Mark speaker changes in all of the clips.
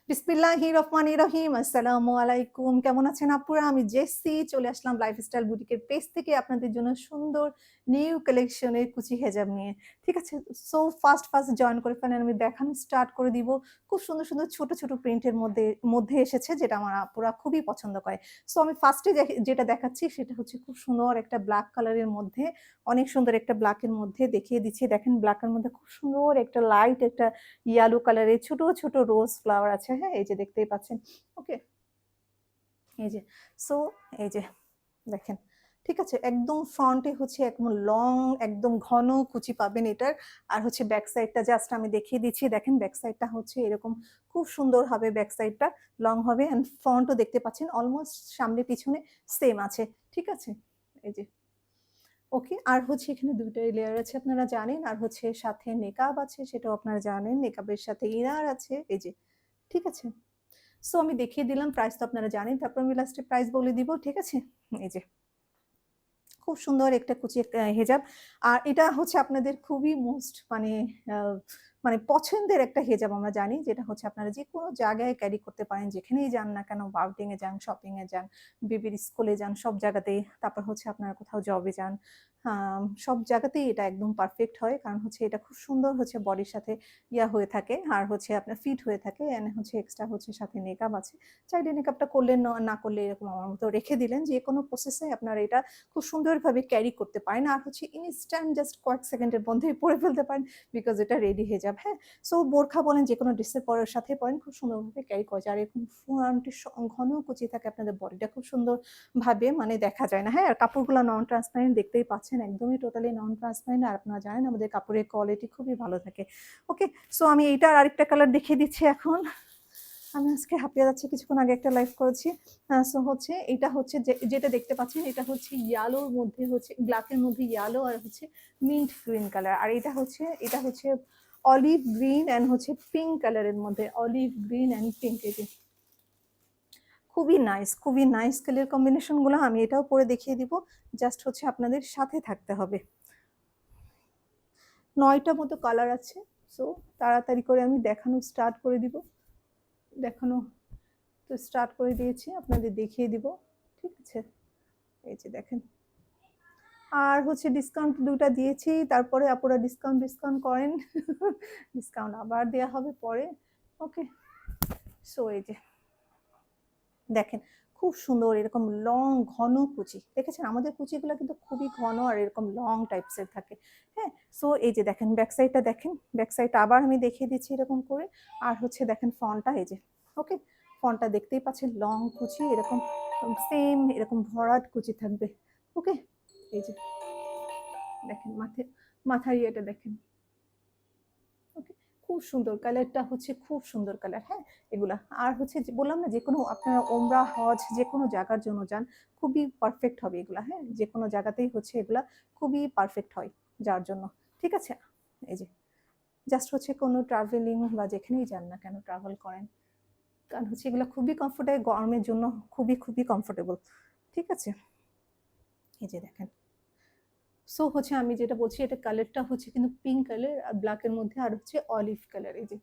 Speaker 1: বিসমিল্লাহির রহমানির রহিম। আসসালামু আলাইকুম। কেমন আছেন আপুরা? আমি জেসি চলে আসলাম লাইফস্টাইল বুটিকের পেজ থেকে আপনাদের জন্য সুন্দর নিউ কালেকশনের কুচি হেজাব নিয়ে। ঠিক আছে? সো ফার্স্ট জয়েন করে ফেলেন। আমি দেখানো স্টার্ট করে দিব। খুব সুন্দর ছোট প্রিন্টের মধ্যে এসেছে যেটা আমার আপুরা খুবই পছন্দ করে। সো আমি ফার্স্টে যেটা দেখাচ্ছি সেটা হচ্ছে খুব সুন্দর একটা ব্লাক কালারের মধ্যে, অনেক সুন্দর একটা ব্লাকের মধ্যে দেখিয়ে দিচ্ছি। দেখেন ব্লাকের মধ্যে খুব সুন্দর একটা লাইট একটা ইয়েলো কালারের ছোট রোজ ফ্লাওয়ার আছে। হ্যাঁ? এই যে দেখতেই পাচ্ছেন। ওকে? এই যে। সো এই যে দেখেন। ঠিক আছে? একদম ফ্রন্টে হচ্ছে একদম লং একদম ঘন কুচি পাবেন এটার। আর হচ্ছে ব্যাক সাইডটা জাস্ট আমি দেখিয়ে দিচ্ছি। দেখেন ব্যাক সাইডটা হচ্ছে এরকম খুব সুন্দর হবে ব্যাক সাইডটা। লং হবে অ্যান্ড ফ্রন্টও দেখতে পাচ্ছেন অলমোস্ট সামনে পিছনে সেম আছে। ঠিক আছে? এই যে। ওকে। আর হচ্ছে এখানে ২ টাই লেয়ার আছে আপনারা জানেন। আর হচ্ছে সাথে নেকাব আছে সেটাও আপনারা জানেন। নেকাবের সাথে ইনার আছে। এই যে। ঠিক আছে? সো আমি দেখিয়ে দিলাম প্রাইস তো আপনারা জানেন। তারপর আমি লাস্টে প্রাইস বলে দিব। ঠিক আছে? এই যে। খুব সুন্দর একটা কুচি হেজাব। আর এটা হচ্ছে আপনাদের খুবই মোস্ট আ মানে পছন্দের একটা হেজাব আমরা জানি। যেটা হচ্ছে আপনারা যেকোনো জায়গায় ক্যারি করতে পারেন। যেখানেই যান না কেন, আউটিং এ যান, শপিং এ যান, বেবির স্কুলে যান, সব জায়গাতেই। তারপর হচ্ছে আপনারা কোথাও জবে যান। সব জায়গাতেই এটা একদম পারফেক্ট হয়। কারণ হচ্ছে এটা খুব সুন্দর হচ্ছে বডির সাথে হয়ে থাকে। আর হচ্ছে আপনার ফিট হয়ে থাকে। অ্যান্ড হচ্ছে এক্সট্রা হচ্ছে সাথে নেকআপ আছে। চাইলে নেকআপটা করলেন না করলে এরকম আমার মতো রেখে দিলেন। যেকোনো প্রসেস এ আপনারা এটা খুব সুন্দরভাবে ক্যারি করতে পারেন। আর হচ্ছে ইনস্ট্যান্ট জাস্ট কয়েক সেকেন্ডের মধ্যেই পরে ফেলতে পারেন বিকজ এটা রেডি হিজাব, হ্যাঁ? সো বোরখা বলেন যেকোনো ড্রেসের সাথে পরেন খুব সুন্দরভাবে ক্যারি করা যায়। আর এরকম ফ্রন্টে ঘন কুচি থাকে আপনাদের বডিটা খুব সুন্দরভাবে মানে দেখা যায় না, হ্যাঁ? আর কাপড়গুলা নন ট্রান্সপারেন্ট দেখতেই পাচ্ছেন একদমই টোটালি নন ট্রান্সপারেন্ট। আর আপনারা জানেন আমাদের কাপড়ের কোয়ালিটি খুবই ভালো থাকে। ওকে? সো আমি এইটার আরেকটা কালার দেখিয়ে দিচ্ছি এখন। আমি আজকে হাঁপিয়ে যাচ্ছি। কিছুক্ষণ আগে একটা লাইভ করেছি। সো হচ্ছে এটা হচ্ছে যেটা দেখতে পাচ্ছেন এটা হচ্ছে ইয়েলোর মধ্যে হচ্ছে ব্লাক এর মধ্যে ইয়েলো আর হচ্ছে মিন্ট গ্রিন কালার। আর এটা হচ্ছে অলিভ গ্রিন অ্যান্ড হচ্ছে পিঙ্ক কালারের মধ্যে। অলিভ গ্রিন অ্যান্ড পিঙ্ক এই যে। খুবই নাইস কালার কম্বিনেশন গুলো। আমি এটাও পরে দেখিয়ে দিব। জাস্ট হচ্ছে আপনাদের সাথে থাকতে হবে। ৯ টা মতো কালার আছে। সো তাড়াতাড়ি করে আমি দেখানো স্টার্ট করে দিব। দেখানো তো স্টার্ট করে দিয়েছি। আপনাদের দেখিয়ে দিব। ঠিক আছে? এই যে দেখেন। আর হচ্ছে ডিসকাউন্ট ২ টা দিয়েছি। তারপরে আপুরা ডিসকাউন্ট করেন। ডিসকাউন্ট আবার দেয়া হবে পরে। ওকে? সো এই যে দেখেন খুব সুন্দর এরকম লং ঘন কুচি। দেখেছেন? আমাদের কুচিগুলা কিন্তু খুবই ঘন আর এরকম লং টাইপস এর থাকে। হ্যাঁ? সো এই যে দেখেন ব্যাক সাইডটা দেখেন। ব্যাক সাইডটা আবার আমি দেখিয়ে দিচ্ছি এরকম করে। আর হচ্ছে দেখেন ফ্রন্টটা এই যে। ওকে? ফ্রন্টটা দেখতেই পাচ্ছেন লং কুচি এরকম সেম এরকম ভরাট কুচি থাকবে। ওকে? এই যে দেখেন মাথার ইয়েটা দেখেন। ওকে? খুব সুন্দর কালারটা হচ্ছে খুব সুন্দর কালার, হ্যাঁ? এগুলা। আর হচ্ছে যে বললাম না যেকোনো আপনারা ওমরা, হজ যেকোনো জায়গার জন্য যান, খুবই পারফেক্ট হবে এগুলা, হ্যাঁ? যেকোনো জায়গাতেই হচ্ছে এগুলা খুবই পারফেক্ট হয় যার জন্য। ঠিক আছে? এই যে জাস্ট হচ্ছে কোনো ট্রাভেলিং বা যেখানেই যান না কেন ট্রাভেল করেন। কারণ হচ্ছে এগুলা খুবই কমফোর্টেবল গরমের জন্য খুবই কমফোর্টেবল। ঠিক আছে? এই যে দেখেন। সো হচ্ছে আমি যেটা বলছি এটা কালারটা হচ্ছে কিন্তু পিঙ্ক কালার আর ব্লাক এর মধ্যে আর হচ্ছে অলিভ কালার এই যে।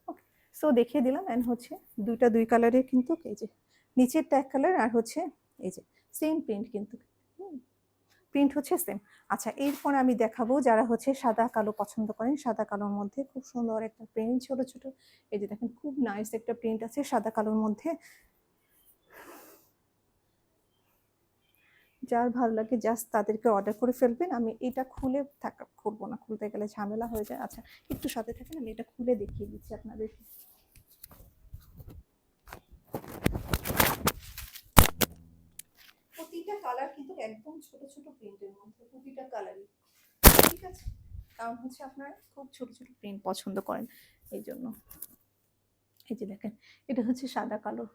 Speaker 1: ওকে। সো দেখিয়ে দিলাম অ্যান্ড হচ্ছে ২ টা ২ কালারের কিন্তু এই যে নিচেরটা এক কালার আর হচ্ছে এই যে সেম প্রিন্ট কিন্তু। হুম? প্রিন্ট হচ্ছে সেম। আচ্ছা এরপর আমি দেখাবো যারা হচ্ছে সাদা কালো পছন্দ করেন। সাদা কালোর মধ্যে খুব সুন্দর একটা প্রিন্ট ছোট এই যে দেখেন খুব নাইস একটা প্রিন্ট আছে সাদা কালোর মধ্যে। যার ভালো লাগে জাস্ট তাদেরকে অর্ডার করে ফেলবেন। আমি এটা খুলবো না। খুলতে গেলে ঝামেলা হয়ে যায়। আচ্ছা একটু সাথে থাকেন আমি এটা খুলে দেখিয়ে দিচ্ছি আপনাদেরকে। প্রতিটা কালার কিন্তু একদম ছোট প্রিন্টের মধ্যে প্রতিটা কালারই। ঠিক আছে? কারণ হচ্ছে আপনারা খুব ছোট প্রিন্ট পছন্দ করেন এইজন্য। এই যে দেখেন এটা হচ্ছে সাদা কালো।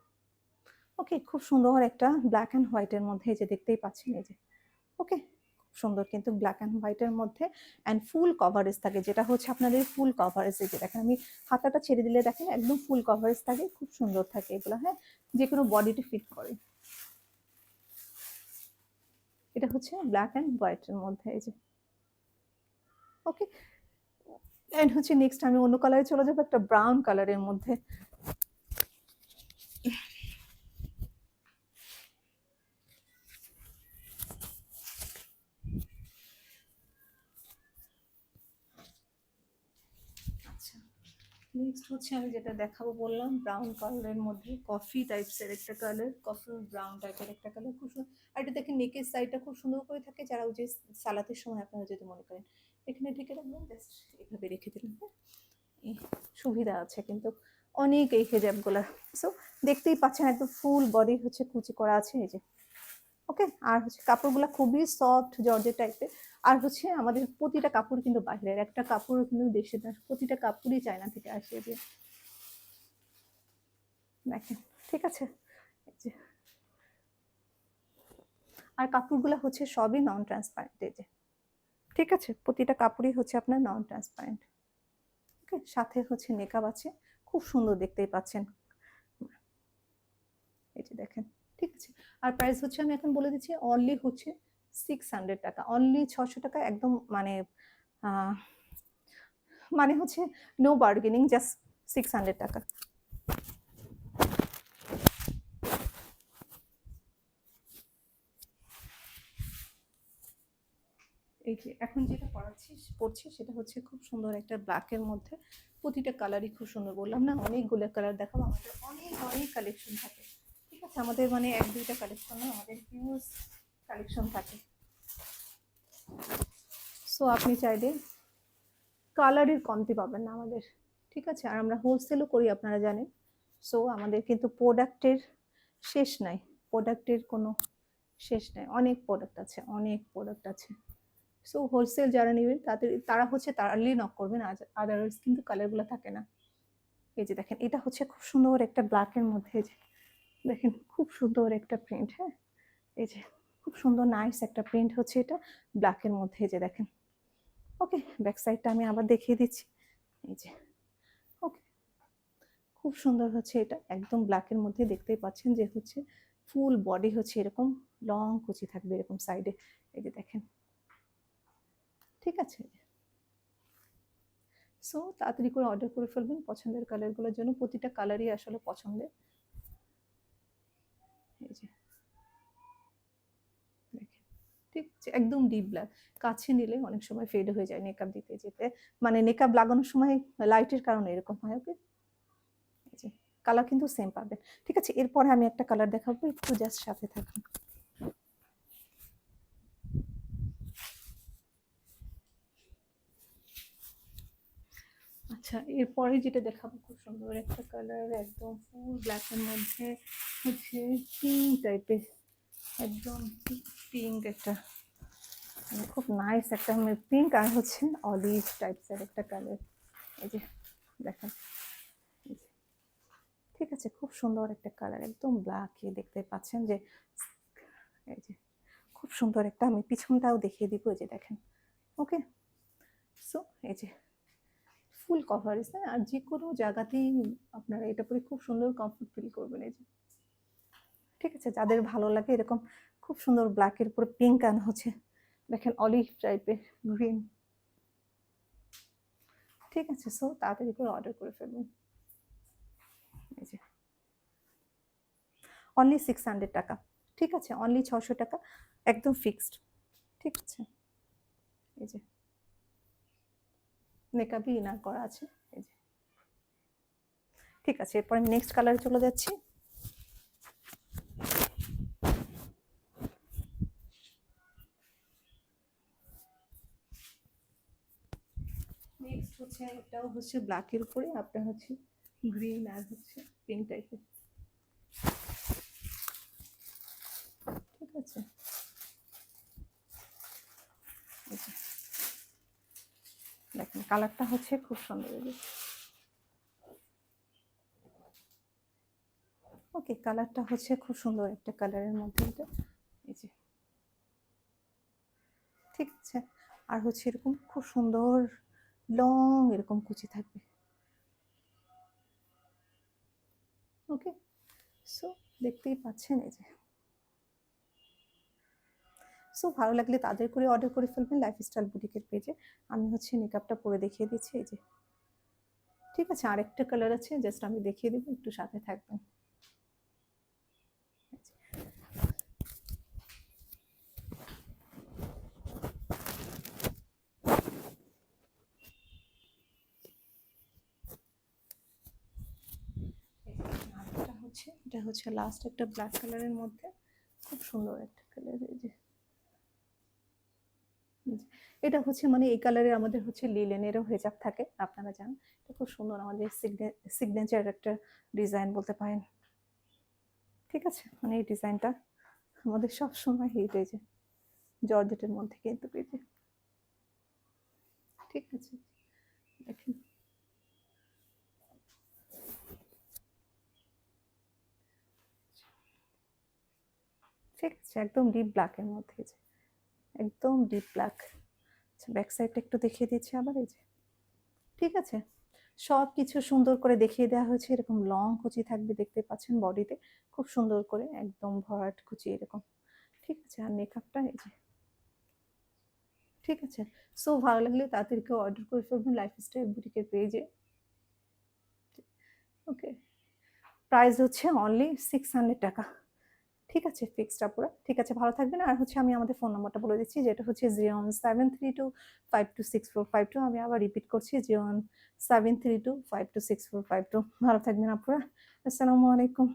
Speaker 1: ওকে? খুব সুন্দর একটা ব্লাক অ্যান্ড হোয়াইট এর মধ্যে এই যে দেখতেই পাচ্ছেন এই যে। ওকে? খুব সুন্দর কিন্তু ব্লাক অ্যান্ড হোয়াইট এর মধ্যে অ্যান্ড ফুল কভারেজ থাকে যেটা হচ্ছে আপনাদের ফুল কভারেজ এই যে দেখেন আমি হাতাটা ছেড়ে দিলে দেখেন একদম ফুল কভারেজ থাকে খুব সুন্দর থাকে এগুলো, হ্যাঁ? যেকোনো বডিতে ফিট করে। এটা হচ্ছে ব্লাক অ্যান্ড হোয়াইট এর মধ্যে এই যে। ওকে? এন্ড হচ্ছে নেক্সট আমি অন্য কালারে চলে যাবো, একটা ব্রাউন কালারের মধ্যে। আচ্ছা, নেক্সট হচ্ছে আমি যেটা দেখাবো বললাম ব্রাউন কালারের মধ্যে কফি টাইপসের একটা কালার, কফি ব্রাউন টাইপের একটা কালার, খুব সুন্দর। আর এটা দেখেন নেকের সাইডটা খুব সুন্দর করে থাকে, যারা ওই যে সালাতের সময় আপনারা যদি মনে করেন এখানে ঢেকে রাখবেন, জাস্ট এভাবে রেখে দিলেন। হ্যাঁ, এই সুবিধা আছে কিন্তু অনেক এই হেজাবগুলা। সো দেখতেই পাচ্ছেন একদম ফুল বডি হচ্ছে কুচি করা আছে এই যে। ওকে, আর হচ্ছে কাপড়গুলো খুবই সফট জর্জেট টাইপের। আর হচ্ছে আমাদের প্রতিটা কাপড় কিন্তু বাইরের, একটা কাপড় কিন্তু দেশের না, প্রতিটা কাপড়ই চায়না থেকে আসে যে, দেখেন। ঠিক আছে, এই যে। আর কাপড়গুলো হচ্ছে সবই নন ট্রান্সপারেন্ট এই যে। ঠিক আছে, প্রতিটা কাপড়ই হচ্ছে আপনার নন ট্রান্সপারেন্ট। ওকে, সাথে হচ্ছে নেকাব আছে, খুব সুন্দর দেখতেই পাচ্ছেন এই যে দেখেন। ঠিক আছে, আর প্রাইস হচ্ছে আমি এখন বলে দিচ্ছি, অনলি হচ্ছে 600 টাকা, অনলি 600 টাকা, একদম মানে মানে হচ্ছে নো বার্গেনিং, জাস্ট 600 টাকা। এই যে এখন যেটা পড়ছি সেটা হচ্ছে খুব সুন্দর একটা ব্ল্যাকের মধ্যে, প্রতিটা কালারই খুব সুন্দর। বললাম না অনেকগুলো কালার দেখাবো, আমাদের অনেক অনেক কালেকশন থাকে। ঠিক আছে, আমাদের মানে এক দুইটা কালেকশন না, আমাদের হিউজ কালেকশন থাকে। সো আপনি চাইলে কালারের কমতি পাবেন না আমাদের। ঠিক আছে, আর আমরা হোলসেলও করি আপনারা জানেন। সো আমাদের কিন্তু প্রোডাক্টের শেষ নাই, প্রোডাক্টের কোনো শেষ নাই, অনেক প্রোডাক্ট আছে, অনেক প্রোডাক্ট আছে। সো হোলসেল যারা নেবেন তাদের, তারা হচ্ছে তাড়াতাড়ি নক করবেন, আদারওয়াইজ কিন্তু কালারগুলো থাকে না। এই যে দেখেন, এটা হচ্ছে খুব সুন্দর একটা ব্ল্যাকের মধ্যে, যে দেখেন খুব সুন্দর একটা প্রিন্ট। হ্যাঁ, এই যে খুব সুন্দর নাইস একটা প্রিন্ট হচ্ছে এটা ব্ল্যাকের মধ্যে, যে দেখেন। ওকে, ব্যাক সাইডটা আমি আবার দেখিয়ে দিচ্ছি এই যে। ওকে, খুব সুন্দর হচ্ছে এটা, একদম ব্ল্যাকের মধ্যে দেখতেই পাচ্ছেন যে হচ্ছে ফুল বডি হচ্ছে এরকম লং কুচি থাকবে এরকম সাইডে, এই যে দেখেন। ঠিক আছে, সো তাড়াতাড়ি করে অর্ডার করে ফেলবেন পছন্দের কালারগুলোর জন্য, প্রতিটা কালারই আসলে পছন্দের। এই যে দেখেন, ঠিক আছে, একদম ডিপ ব্ল্যাক, কাছে নিলে অনেক সময় ফেড হয়ে যায় মেকআপ দিতে যেতে, মানে মেকআপ লাগানোর সময় লাইটের কারণে এরকম হয়। ওকে, এই যে কালার কিন্তু সেম পাবেন। ঠিক আছে, এরপরে আমি একটা কালার দেখাবো, একটু জাস্ট সাথে থাকুন। আচ্ছা, এরপরে যেটা দেখাবো খুব সুন্দর একটা কালার, একদম ফুল ব্ল্যাকের মধ্যে হচ্ছে পিঙ্ক টাইপের, একদম পিঙ্ক একটা, মানে খুব নাইস একটা পিঙ্ক, আর হচ্ছে অলিভ টাইপসের একটা কালার। এই যে দেখেন, এই যে। ঠিক আছে, খুব সুন্দর একটা কালার, একদম ব্ল্যাক, দেখতে পাচ্ছেন যে এই যে খুব সুন্দর একটা, আমি পিছনটাও দেখিয়ে দিব, এই যে দেখেন। ওকে, সো এই যে ফুল কভারেজ, হ্যাঁ, আর যে কোনো জায়গাতেই আপনারা এটা পরে খুব সুন্দর কমফোর্ট ফিল করবেন এই যে। ঠিক আছে, যাদের ভালো লাগে এরকম খুব সুন্দর ব্ল্যাকের উপরে পিঙ্ক অ্যান্ড হচ্ছে দেখেন অলিভ টাইপের গ্রিন। ঠিক আছে, সো তাড়াতাড়ি করে অর্ডার করে ফেলবেন এই যে। অনলি 600 টাকা। ঠিক আছে, অনলি 600 টাকা, একদম ফিক্সড। ঠিক আছে, এই যে মেকআপই ইনার করা আছে এই যে। ঠিক আছে, এরপর আমি নেক্সট কালারে চলে যাচ্ছি। নেক্সট হচ্ছে এটাও হচ্ছে ব্ল্যাকের উপরে আপনার হচ্ছে গ্রিন আর হচ্ছে পিঙ্ক টাইপের। ঠিক আছে, দেখেন কালারটা হচ্ছে খুব সুন্দর। ওকে, কালারটা হচ্ছে খুব সুন্দর একটা কালারের মধ্যে এটা, এই যে। ঠিক আছে, আর হচ্ছে এরকম খুব সুন্দর লং এরকম কুচি থাকবে। ওকে, সো দেখতেই পাচ্ছেন এই যে। সো ভালো লাগলে তাদের করে অর্ডার করে ফেলবেন লাইফস্টাইল বুটিকের পেজে। আমি হচ্ছে নিকাবটা পরে দেখিয়ে দিচ্ছি এই যে। ঠিক আছে, আরেকটা কালার আছে, জাস্ট আমি দেখিয়ে দেবো, একটু সাথে থাকবেন। এটা হচ্ছে লাস্ট একটা ব্ল্যাক কালারের মধ্যে, খুব সুন্দর একটা কালার। এই যে এটা হচ্ছে মানে এই কালারের আমাদের হচ্ছে লিলেনেরও হেজাব থাকে, আপনারা জানেন। এটা খুব সুন্দর, আমাদের সিগনেচার একটা ডিজাইন বলতে পারেন। ঠিক আছে, মানে এই ডিজাইনটা আমাদের সব সময় হিট হয়েছে জর্জেটের মধ্যে কিন্তু পেয়েছে। ঠিক আছে, দেখেন ঠিক আছে, একদম ডিপ ব্ল্যাকের মধ্যে, এই যে একদম ডিপ ব্ল্যাক। আচ্ছা, ব্যাক সাইডটা একটু দেখিয়ে দিচ্ছি আবার, এই যে। ঠিক আছে, সব কিছু সুন্দর করে দেখিয়ে দেওয়া হয়েছে। এরকম লং কুচি থাকবে, দেখতে পাচ্ছেন বডিতে খুব সুন্দর করে একদম ভরাট কুচি এরকম। ঠিক আছে, আর মেকআপটা এই যে। ঠিক আছে, সো ভালো লাগলে তাদেরকে অর্ডার করে ফেলবেন লাইফস্টাইল বুটিকের পেজে। ওকে, প্রাইস হচ্ছে অনলি 600 টাকা। ঠিক আছে, ফিক্সড আপুরা। ঠিক আছে, ভালো থাকবেন। আর হচ্ছে আমি আমাদের ফোন নাম্বারটা বলে দিচ্ছি, যেটা হচ্ছে 01732526452। আমি আবার রিপিট করছি, 01732526452। ভালো থাকবেন আপুরা। আসসালামু আলাইকুম।